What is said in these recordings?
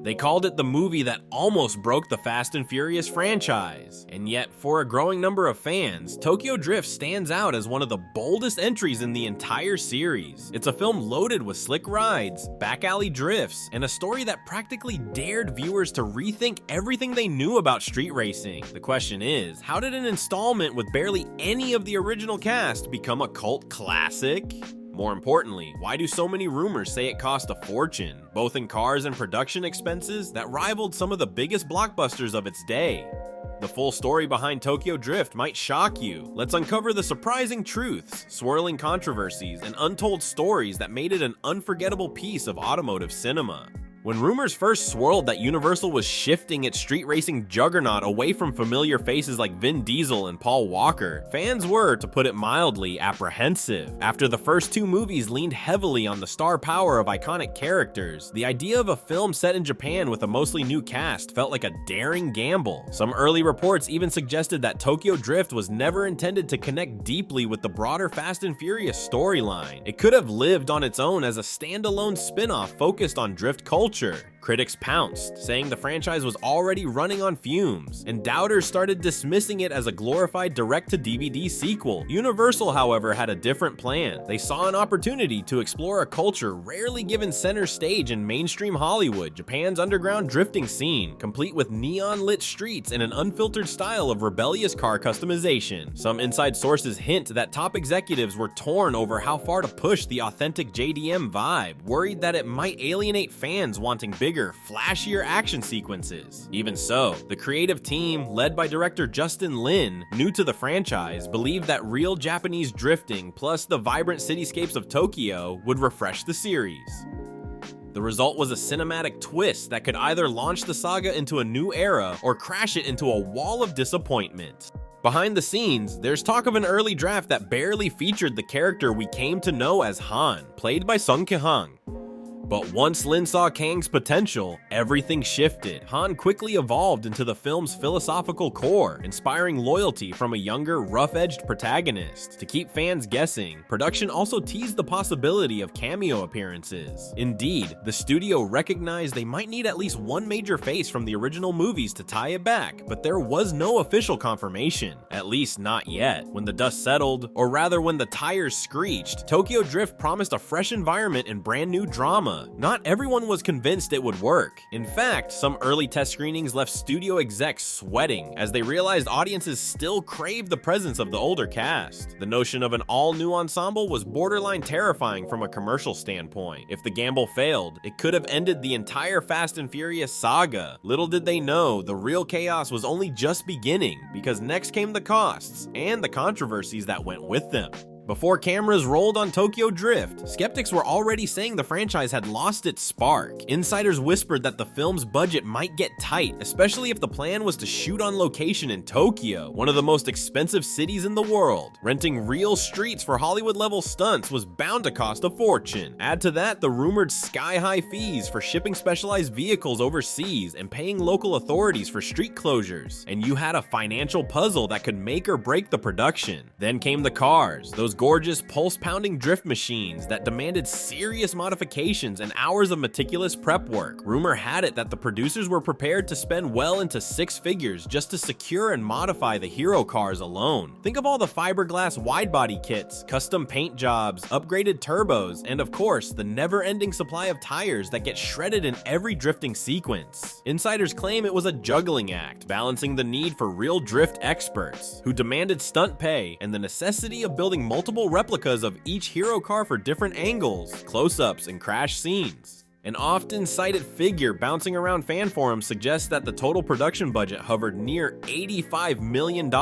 They called it the movie that almost broke the Fast and Furious franchise. And yet, for a growing number of fans, Tokyo Drift stands out as one of the boldest entries in the entire series. It's a film loaded with slick rides, back alley drifts, and a story that practically dared viewers to rethink everything they knew about street racing. The question is, how did an installment with barely any of the original cast become a cult classic? More importantly, why do so many rumors say it cost a fortune, both in cars and production expenses, that rivaled some of the biggest blockbusters of its day? The full story behind Tokyo Drift might shock you. Let's uncover the surprising truths, swirling controversies, and untold stories that made it an unforgettable piece of automotive cinema. When rumors first swirled that Universal was shifting its street racing juggernaut away from familiar faces like Vin Diesel and Paul Walker, fans were, to put it mildly, apprehensive. After the first two movies leaned heavily on the star power of iconic characters, the idea of a film set in Japan with a mostly new cast felt like a daring gamble. Some early reports even suggested that Tokyo Drift was never intended to connect deeply with the broader Fast and Furious storyline. It could have lived on its own as a standalone spin-off focused on drift culture. Critics pounced, saying the franchise was already running on fumes, and doubters started dismissing it as a glorified direct-to-DVD sequel. Universal, however, had a different plan. They saw an opportunity to explore a culture rarely given center stage in mainstream Hollywood, Japan's underground drifting scene, complete with neon-lit streets and an unfiltered style of rebellious car customization. Some inside sources hint that top executives were torn over how far to push the authentic JDM vibe, worried that it might alienate fans wanting bigger, flashier action sequences. Even so, the creative team, led by director Justin Lin, new to the franchise, believed that real Japanese drifting plus the vibrant cityscapes of Tokyo would refresh the series. The result was a cinematic twist that could either launch the saga into a new era or crash it into a wall of disappointment. Behind the scenes, there's talk of an early draft that barely featured the character we came to know as Han, played by Sung Ki-hang. But once Lin saw Kang's potential, everything shifted. Han quickly evolved into the film's philosophical core, inspiring loyalty from a younger, rough-edged protagonist. To keep fans guessing, production also teased the possibility of cameo appearances. Indeed, the studio recognized they might need at least one major face from the original movies to tie it back, but there was no official confirmation, at least not yet. When the dust settled, or rather when the tires screeched, Tokyo Drift promised a fresh environment and brand new drama. Not everyone was convinced it would work. In fact, some early test screenings left studio execs sweating as they realized audiences still craved the presence of the older cast. The notion of an all-new ensemble was borderline terrifying from a commercial standpoint. If the gamble failed, it could have ended the entire Fast and Furious saga. Little did they know, the real chaos was only just beginning, because next came the costs and the controversies that went with them. Before cameras rolled on Tokyo Drift, skeptics were already saying the franchise had lost its spark. Insiders whispered that the film's budget might get tight, especially if the plan was to shoot on location in Tokyo, one of the most expensive cities in the world. Renting real streets for Hollywood-level stunts was bound to cost a fortune. Add to that the rumored sky-high fees for shipping specialized vehicles overseas and paying local authorities for street closures, and you had a financial puzzle that could make or break the production. Then came the cars, those gorgeous pulse-pounding drift machines that demanded serious modifications and hours of meticulous prep work. Rumor had it that the producers were prepared to spend well into six figures just to secure and modify the hero cars alone. Think of all the fiberglass wide-body kits, custom paint jobs, upgraded turbos, and of course, the never-ending supply of tires that get shredded in every drifting sequence. Insiders claim it was a juggling act, balancing the need for real drift experts, who demanded stunt pay and the necessity of building multiple replicas of each hero car for different angles, close-ups, and crash scenes. An often cited figure bouncing around fan forums suggests that the total production budget hovered near $85 million,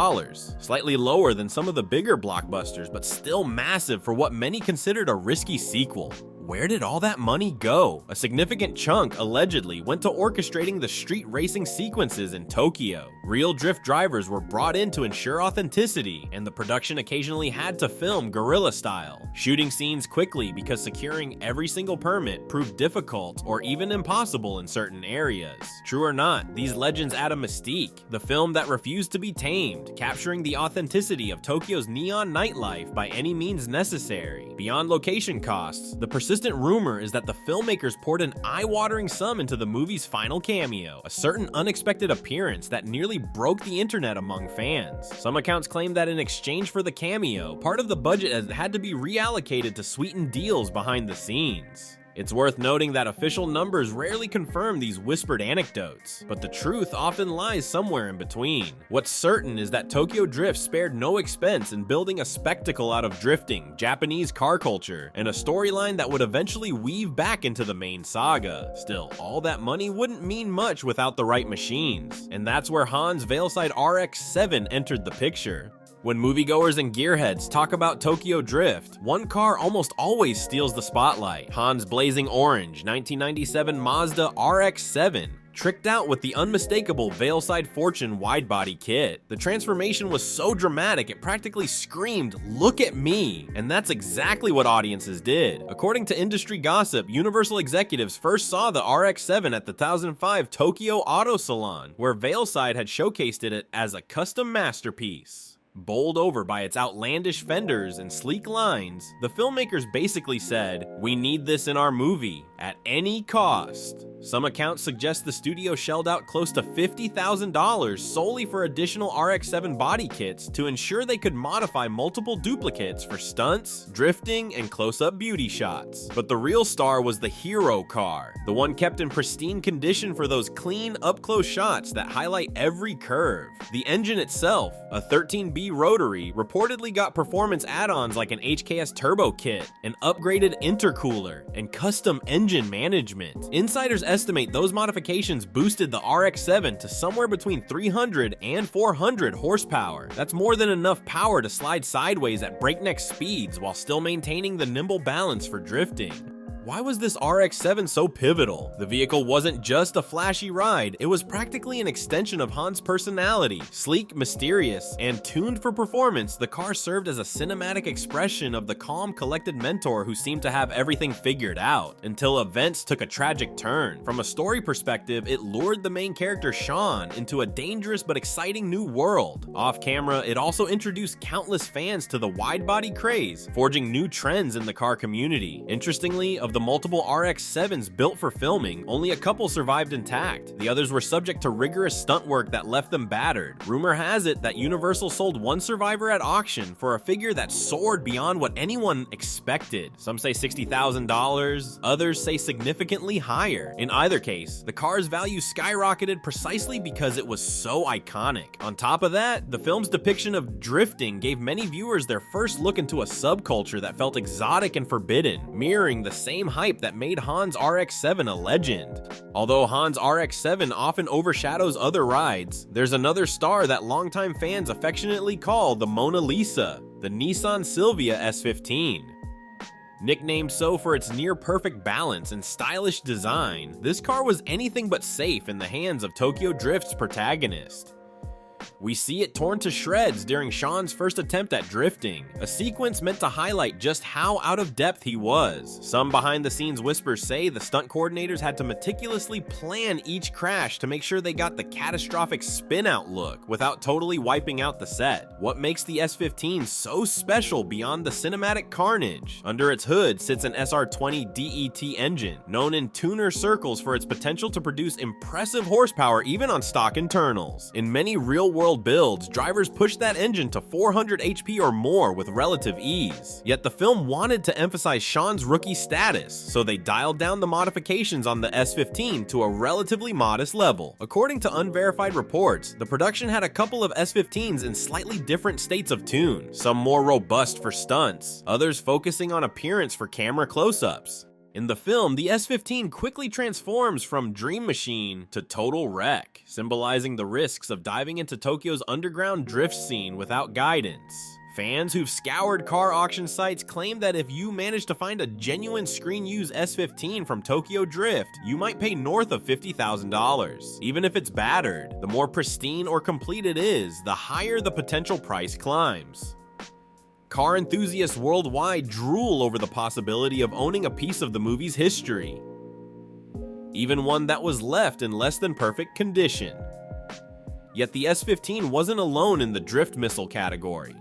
slightly lower than some of the bigger blockbusters, but still massive for what many considered a risky sequel. Where did all that money go? A significant chunk, allegedly, went to orchestrating the street racing sequences in Tokyo. Real drift drivers were brought in to ensure authenticity, and the production occasionally had to film guerrilla style, shooting scenes quickly because securing every single permit proved difficult or even impossible in certain areas. True or not, these legends add a mystique, the film that refused to be tamed, capturing the authenticity of Tokyo's neon nightlife by any means necessary. Beyond location costs, the persistence persistent rumor is that the filmmakers poured an eye-watering sum into the movie's final cameo, a certain unexpected appearance that nearly broke the internet among fans. Some accounts claim that in exchange for the cameo, part of the budget has had to be reallocated to sweeten deals behind the scenes. It's worth noting that official numbers rarely confirm these whispered anecdotes, but the truth often lies somewhere in between. What's certain is that Tokyo Drift spared no expense in building a spectacle out of drifting, Japanese car culture, and a storyline that would eventually weave back into the main saga. Still, all that money wouldn't mean much without the right machines, and that's where Hans' VeilSide RX-7 entered the picture. When moviegoers and gearheads talk about Tokyo Drift, one car almost always steals the spotlight: Hans' blazing orange 1997 Mazda RX-7. Tricked out with the unmistakable VeilSide Fortune widebody kit. The transformation was so dramatic it practically screamed, "Look at me!" And that's exactly what audiences did. According to industry gossip, Universal executives first saw the RX-7 at the 2005 Tokyo Auto Salon, where VeilSide had showcased it as a custom masterpiece. Bowled over by its outlandish fenders and sleek lines, the filmmakers basically said, "We need this in our movie, at any cost." Some accounts suggest the studio shelled out close to $50,000 solely for additional RX-7 body kits to ensure they could modify multiple duplicates for stunts, drifting, and close-up beauty shots. But the real star was the hero car, the one kept in pristine condition for those clean, up-close shots that highlight every curve. The engine itself, a 13B rotary, reportedly got performance add-ons like an HKS turbo kit, an upgraded intercooler, and custom engine management. Insiders estimate those modifications boosted the RX-7 to somewhere between 300 and 400 horsepower. That's more than enough power to slide sideways at breakneck speeds while still maintaining the nimble balance for drifting. Why was this RX-7 so pivotal? The vehicle wasn't just a flashy ride, it was practically an extension of Hans' personality. Sleek, mysterious, and tuned for performance, the car served as a cinematic expression of the calm, collected mentor who seemed to have everything figured out, until events took a tragic turn. From a story perspective, it lured the main character Sean into a dangerous but exciting new world. Off camera, it also introduced countless fans to the wide-body craze, forging new trends in the car community. Interestingly, of the multiple RX-7s built for filming, only a couple survived intact. The others were subject to rigorous stunt work that left them battered. Rumor has it that Universal sold one survivor at auction for a figure that soared beyond what anyone expected. Some say $60,000, others say significantly higher. In either case, the car's value skyrocketed precisely because it was so iconic. On top of that, the film's depiction of drifting gave many viewers their first look into a subculture that felt exotic and forbidden, mirroring the same hype that made Hans' RX-7 a legend. Although Hans' RX-7 often overshadows other rides, there's another star that longtime fans affectionately call the Mona Lisa, the Nissan Silvia S15. Nicknamed so for its near-perfect balance and stylish design, this car was anything but safe in the hands of Tokyo Drift's protagonist. We see it torn to shreds during Sean's first attempt at drifting, a sequence meant to highlight just how out of depth he was. Some behind-the-scenes whispers say the stunt coordinators had to meticulously plan each crash to make sure they got the catastrophic spin-out look without totally wiping out the set. What makes the S15 so special beyond the cinematic carnage? Under its hood sits an SR20 DET engine, known in tuner circles for its potential to produce impressive horsepower even on stock internals. In many real-world builds, drivers pushed that engine to 400 HP or more with relative ease. Yet the film wanted to emphasize Sean's rookie status, so they dialed down the modifications on the S15 to a relatively modest level. According to unverified reports, the production had a couple of S15s in slightly different states of tune, some more robust for stunts, others focusing on appearance for camera close-ups. In the film, the S15 quickly transforms from dream machine to total wreck, symbolizing the risks of diving into Tokyo's underground drift scene without guidance. Fans who've scoured car auction sites claim that if you manage to find a genuine screen-used S15 from Tokyo Drift, you might pay north of $50,000. Even if it's battered, the more pristine or complete it is, the higher the potential price climbs. Car enthusiasts worldwide drool over the possibility of owning a piece of the movie's history, even one that was left in less than perfect condition. Yet the S15 wasn't alone in the drift missile category.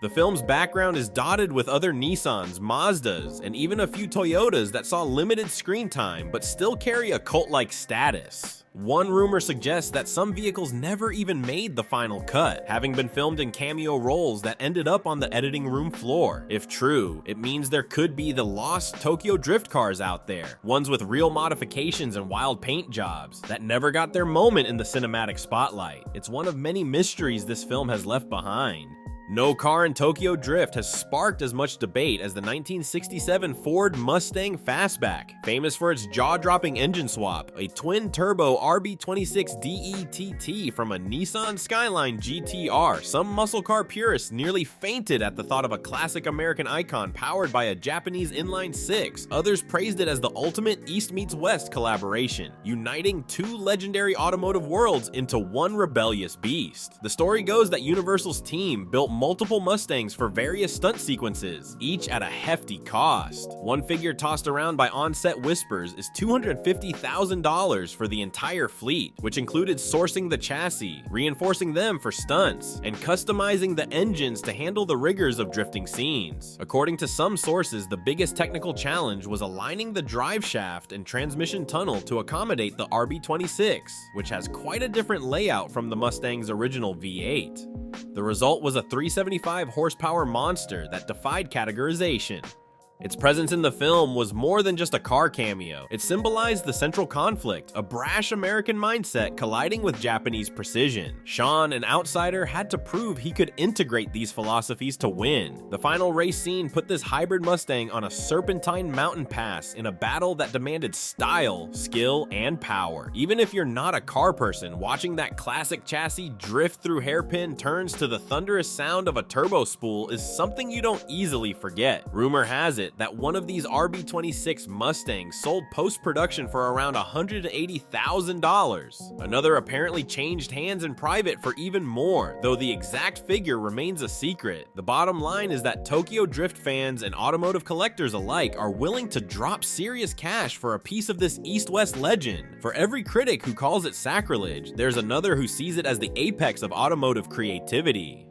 The film's background is dotted with other Nissans, Mazdas, and even a few Toyotas that saw limited screen time but still carry a cult-like status. One rumor suggests that some vehicles never even made the final cut, having been filmed in cameo roles that ended up on the editing room floor. If true, it means there could be the lost Tokyo Drift cars out there, ones with real modifications and wild paint jobs, that never got their moment in the cinematic spotlight. It's one of many mysteries this film has left behind. No car in Tokyo Drift has sparked as much debate as the 1967 Ford Mustang Fastback, famous for its jaw-dropping engine swap, a twin-turbo RB26 DETT from a Nissan Skyline GTR. Some muscle car purists nearly fainted at the thought of a classic American icon powered by a Japanese inline-six. Others praised it as the ultimate East meets West collaboration, uniting two legendary automotive worlds into one rebellious beast. The story goes that Universal's team built multiple Mustangs for various stunt sequences, each at a hefty cost. One figure tossed around by on-set whispers is $250,000 for the entire fleet, which included sourcing the chassis, reinforcing them for stunts, and customizing the engines to handle the rigors of drifting scenes. According to some sources, the biggest technical challenge was aligning the drive shaft and transmission tunnel to accommodate the RB26, which has quite a different layout from the Mustang's original V8. The result was a 375 horsepower monster that defied categorization. Its presence in the film was more than just a car cameo. It symbolized the central conflict, a brash American mindset colliding with Japanese precision. Sean, an outsider, had to prove he could integrate these philosophies to win. The final race scene put this hybrid Mustang on a serpentine mountain pass in a battle that demanded style, skill, and power. Even if you're not a car person, watching that classic chassis drift through hairpin turns to the thunderous sound of a turbo spool is something you don't easily forget. Rumor has it that one of these RB26 Mustangs sold post-production for around $180,000. Another apparently changed hands in private for even more, though the exact figure remains a secret. The bottom line is that Tokyo Drift fans and automotive collectors alike are willing to drop serious cash for a piece of this East-West legend. For every critic who calls it sacrilege, there's another who sees it as the apex of automotive creativity.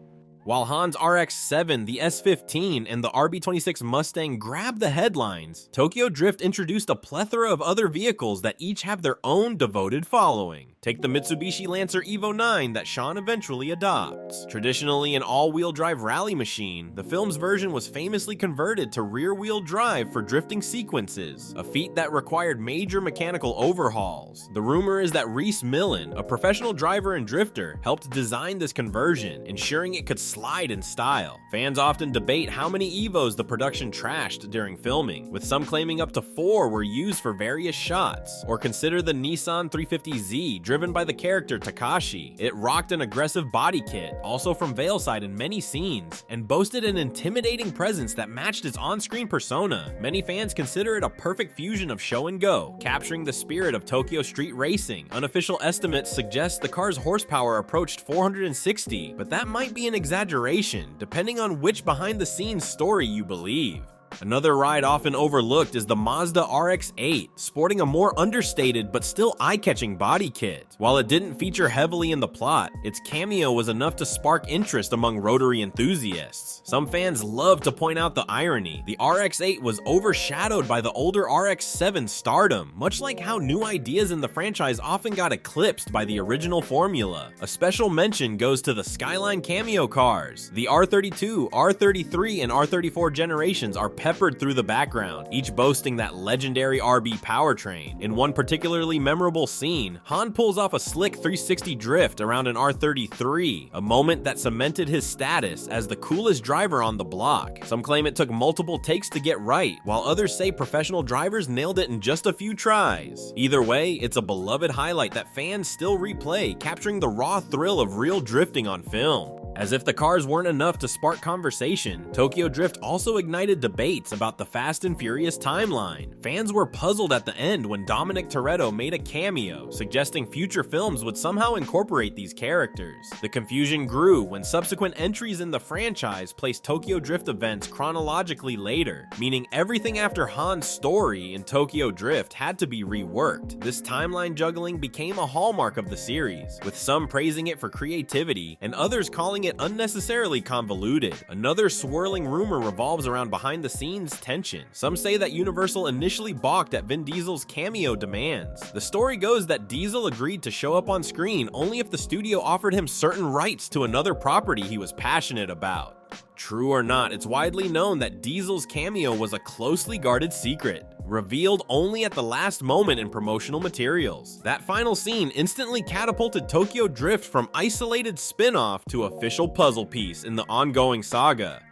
While Han's RX-7, the S15, and the RB26 Mustang grabbed the headlines, Tokyo Drift introduced a plethora of other vehicles that each have their own devoted following. Take the Mitsubishi Lancer Evo 9 that Sean eventually adopts. Traditionally an all-wheel drive rally machine, the film's version was famously converted to rear-wheel drive for drifting sequences, a feat that required major mechanical overhauls. The rumor is that Reese Millen, a professional driver and drifter, helped design this conversion, ensuring it could slide in style. Fans often debate how many Evos the production trashed during filming, with some claiming up to 4 were used for various shots. Or consider the Nissan 350Z driven by the character Takashi. It rocked an aggressive body kit, also from VeilSide in many scenes, and boasted an intimidating presence that matched its on-screen persona. Many fans consider it a perfect fusion of show and go, capturing the spirit of Tokyo street racing. Unofficial estimates suggest the car's horsepower approached 460, but that might be an exaggeration, depending on which behind-the-scenes story you believe. Another ride often overlooked is the Mazda RX-8, sporting a more understated but still eye-catching body kit. While it didn't feature heavily in the plot, its cameo was enough to spark interest among rotary enthusiasts. Some fans love to point out the irony. The RX-8 was overshadowed by the older RX-7 stardom, much like how new ideas in the franchise often got eclipsed by the original formula. A special mention goes to the Skyline cameo cars. The R32, R33, and R34 generations are peppered through the background, each boasting that legendary RB powertrain. In one particularly memorable scene, Han pulls off a slick 360 drift around an R33, a moment that cemented his status as the coolest driver on the block. Some claim it took multiple takes to get right, while others say professional drivers nailed it in just a few tries. Either way, it's a beloved highlight that fans still replay, capturing the raw thrill of real drifting on film. As if the cars weren't enough to spark conversation, Tokyo Drift also ignited debates about the Fast and Furious timeline. Fans were puzzled at the end when Dominic Toretto made a cameo, suggesting future films would somehow incorporate these characters. The confusion grew when subsequent entries in the franchise placed Tokyo Drift events chronologically later, meaning everything after Han's story in Tokyo Drift had to be reworked. This timeline juggling became a hallmark of the series, with some praising it for creativity and others calling it unnecessarily convoluted. Another swirling rumor revolves around behind-the-scenes tension. Some say that Universal initially balked at Vin Diesel's cameo demands. The story goes that Diesel agreed to show up on screen only if the studio offered him certain rights to another property he was passionate about. True or not, it's widely known that Diesel's cameo was a closely guarded secret, revealed only at the last moment in promotional materials. That final scene instantly catapulted Tokyo Drift from isolated spin-off to official puzzle piece in the ongoing saga.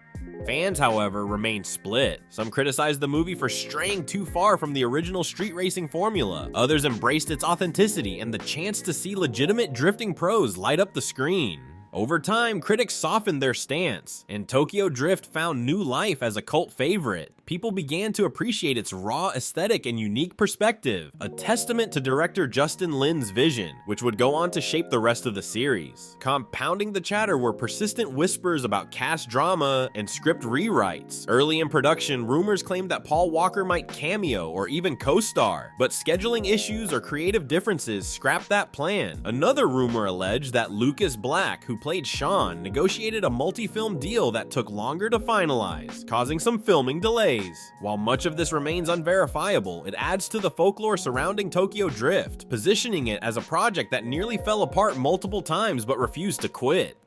Fans, however, remain split. Some criticized the movie for straying too far from the original street racing formula. Others embraced its authenticity and the chance to see legitimate drifting pros light up the screen. Over time, critics softened their stance, and Tokyo Drift found new life as a cult favorite. People began to appreciate its raw aesthetic and unique perspective, a testament to director Justin Lin's vision, which would go on to shape the rest of the series. Compounding the chatter were persistent whispers about cast drama and script rewrites. Early in production, rumors claimed that Paul Walker might cameo or even co-star, but scheduling issues or creative differences scrapped that plan. Another rumor alleged that Lucas Black, who played Sean, negotiated a multi-film deal that took longer to finalize, causing some filming delays. While much of this remains unverifiable, it adds to the folklore surrounding Tokyo Drift, positioning it as a project that nearly fell apart multiple times but refused to quit.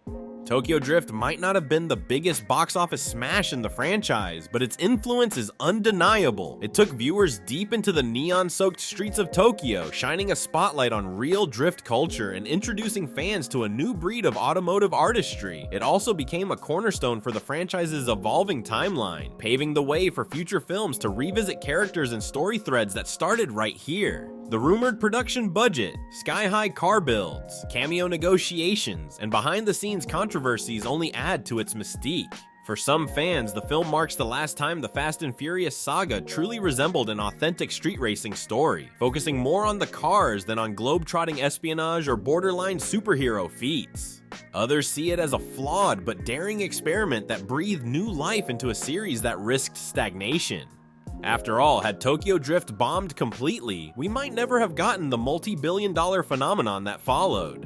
Tokyo Drift might not have been the biggest box office smash in the franchise, but its influence is undeniable. It took viewers deep into the neon-soaked streets of Tokyo, shining a spotlight on real drift culture and introducing fans to a new breed of automotive artistry. It also became a cornerstone for the franchise's evolving timeline, paving the way for future films to revisit characters and story threads that started right here. The rumored production budget, sky-high car builds, cameo negotiations, and behind-the-scenes controversies only add to its mystique. For some fans, the film marks the last time the Fast and Furious saga truly resembled an authentic street racing story, focusing more on the cars than on globe-trotting espionage or borderline superhero feats. Others see it as a flawed but daring experiment that breathed new life into a series that risked stagnation. After all, had Tokyo Drift bombed completely, we might never have gotten the multi-billion-dollar phenomenon that followed.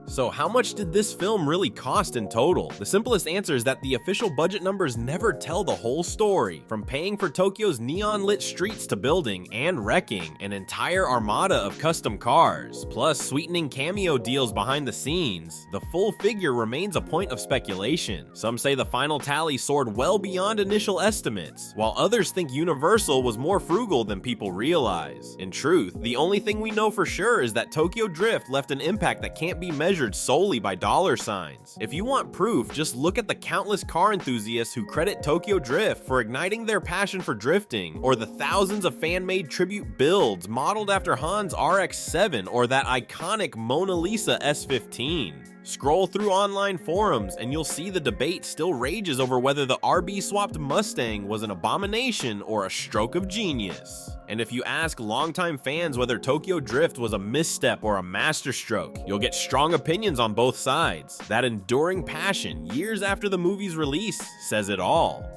So how much did this film really cost in total? The simplest answer is that the official budget numbers never tell the whole story. From paying for Tokyo's neon-lit streets to building and wrecking an entire armada of custom cars, plus sweetening cameo deals behind the scenes, the full figure remains a point of speculation. Some say the final tally soared well beyond initial estimates, while others think Universal was more frugal than people realize. In truth, the only thing we know for sure is that Tokyo Drift left an impact that can't be measured solely by dollar signs. If you want proof, just look at the countless car enthusiasts who credit Tokyo Drift for igniting their passion for drifting, or the thousands of fan-made tribute builds modeled after Han's RX-7 or that iconic Mona Lisa S15. Scroll through online forums and you'll see the debate still rages over whether the RB-swapped Mustang was an abomination or a stroke of genius. And if you ask longtime fans whether Tokyo Drift was a misstep or a masterstroke, you'll get strong opinions on both sides. That enduring passion, years after the movie's release, says it all.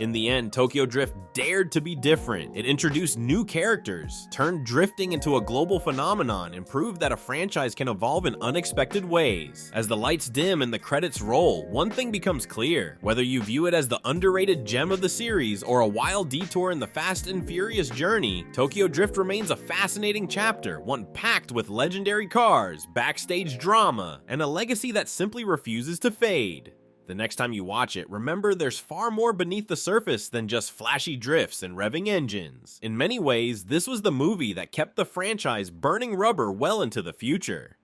In the end, Tokyo Drift dared to be different. It introduced new characters, turned drifting into a global phenomenon, and proved that a franchise can evolve in unexpected ways. As the lights dim and the credits roll, one thing becomes clear. Whether you view it as the underrated gem of the series or a wild detour in the Fast and Furious journey, Tokyo Drift remains a fascinating chapter, one packed with legendary cars, backstage drama, and a legacy that simply refuses to fade. The next time you watch it, remember there's far more beneath the surface than just flashy drifts and revving engines. In many ways, this was the movie that kept the franchise burning rubber well into the future.